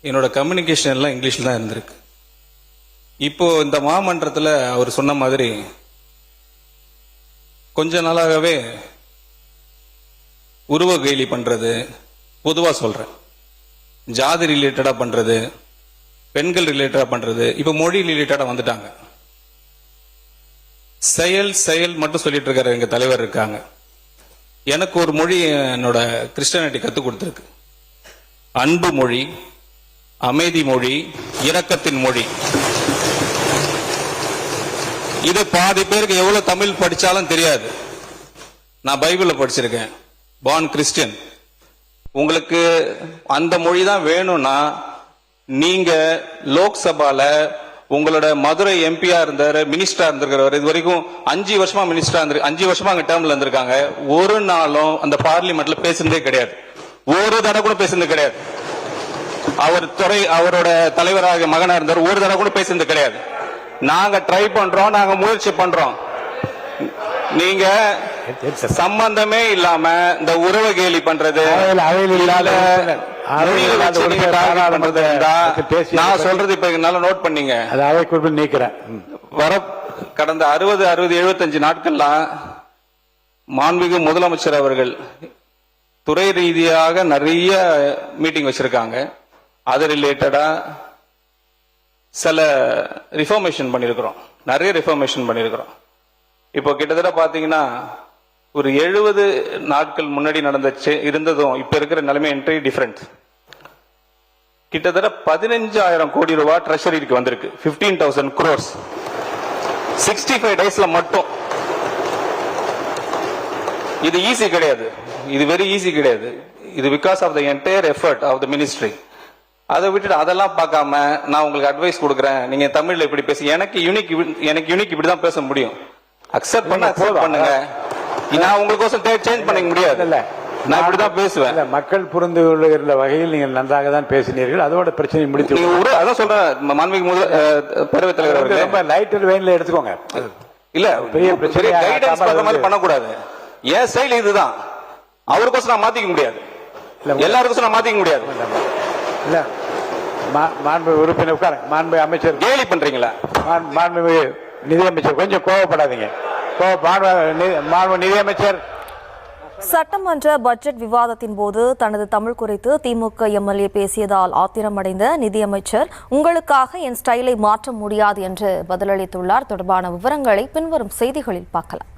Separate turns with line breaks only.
என்னோட கம்யூனிகேஷன் எல்லாம் இங்கிலீஷில் தான் இருந்திருக்கு. இப்போ இந்த மாமன்றத்தில் அவர் சொன்ன மாதிரி கொஞ்ச நாளாகவே உருவ கேலி பண்றது, பொதுவாக சொல்றேன், ஜாதி ரிலேட்டடா பண்றது, பெண்கள் ரிலேட்டடா பண்றது, இப்ப மொழி ரிலேட்டடா வந்துட்டாங்க. செயல் செயல் மட்டும் சொல்லிட்டு இருக்காரு. எங்க தலைவர் இருக்காங்க. எனக்கு ஒரு மொழி என்னோட கிறிஸ்டியானிட்டி கற்றுக் கொடுத்துருக்கு. அன்பு மொழி, அமைதி மொழி, இரக்கத்தின் மொழி. இது பாதி பேருக்கு எவ்வளவு தமிழ் படிச்சாலும் தெரியாது. நான் பைபிள படிச்சிருக்கேன், பார்ன் கிறிஸ்டியன். உங்களுக்கு அந்த மொழி தான் வேணும்னா நீங்க லோக்சபால உங்களோட மதுரை எம்பியா இருந்தாரு, மினிஸ்டரா இருந்திருக்கிறவர், இது வரைக்கும் 5 வருஷமா மினிஸ்டரா இருந்து 5 வருஷமா அங்க டேர்ம்ல இருந்திருக்காங்க. ஒரு நாளும் அந்த பார்லிமெண்ட்ல பேசுனதே கிடையாது. ஒரு தடவை கூட பேசுனது கிடையாது. அவர் அவரோட தலைவராக மகனா இருந்தார். ஒரு தடவை கூட பேசுனது கிடையாது. நாங்க ட்ரை பண்றோம், நாங்க முயற்சி பண்றோம். நீங்க சம்பந்தமே இல்லாம இந்த உறவு கேலி பண்றது, நான் சொல்றது இப்ப என்னால நோட் பண்ணீங்க. வர கடந்த 60, 75 நாட்கள்லாம் மாண்புமிகு முதலமைச்சர் அவர்கள் துறை ரீதியாக நிறைய மீட்டிங் வச்சிருக்காங்க. அது ரிலேட்டடா சில ரிஃபார்மேஷன் பண்ணிருக்கிறோம், நிறைய ரிஃபார்மேஷன் பண்ணிருக்கிறோம். இப்போ கிட்டத்தட்ட பாத்தீங்கன்னா ஒரு 70 நாட்கள் முன்னாடி இருந்ததும் இப்ப இருக்கிற நிலைமை என்ட்ரி டிஃபரண்ட். கிட்டத்தட்ட 15,000 கோடி ரூபாய் ட்ரெஷரிக்கு வந்திருக்கு. 15,000 crores 65 டேஸ்ல மட்டும். இது ஈஸி கிடையாது, இது வெரி ஈஸி கிடையாது. இது because of the entire effort of the ministry. அதை விட்டுட்டு அதெல்லாம் பார்க்காம நான் உங்களுக்கு அட்வைஸ் கொடுக்குறேன், நீங்க தமிழ்ல இப்படி பேசி, எனக்கு யூனிக் இப்படிதான் பேச முடியும். அக்செப்ட் பண்ணுங்க. நான் உங்களுக்கு சேஞ்ச் பண்ண முடியாது. நான் இப்படிதான் பேசுவேன்.
மக்கள் புரிந்து கொள்ளுகிற வகையில் நீங்கள் நன்றாக தான் பேசினீர்கள். அதோட பிரச்சனை முடித்து
அதான் சொல்றேன். மாண்புமிகு பேரவைத் தலைவர்
ரொம்ப லைட்டர் வெயின்ல எடுத்துக்கோங்க.
இல்ல பெரிய கைடன்ஸ் பண்ற மாதிரி பண்ணக்கூடாது. என் ஸ்டைல் இதுதான். அவருக்கோசம் நான் மாத்திக்க முடியாது, எல்லாருக்கும் நான் மாத்திக்க முடியாது.
இல்ல மாண்பு உறுப்பினர் உட்கார. மாண்பு அமைச்சர்
கேலி பண்றீங்களா?
மாண்பு நிதியமைச்சர் கொஞ்சம் கோவப்படாதீங்க. மாண்பு நிதியமைச்சர்.
சட்டமன்ற பட்ஜெட் விவாதத்தின் போது தனது தமிழ் குறித்து திமுக எம்எல்ஏ பேசியதால் ஆத்திரமடைந்த நிதியமைச்சர், உங்களுக்காக என் ஸ்டைலை மாற்ற முடியாது என்று பதிலளித்துள்ளார். தொடர்பான விவரங்களை பின்வரும் செய்திகளில் பார்க்கலாம்.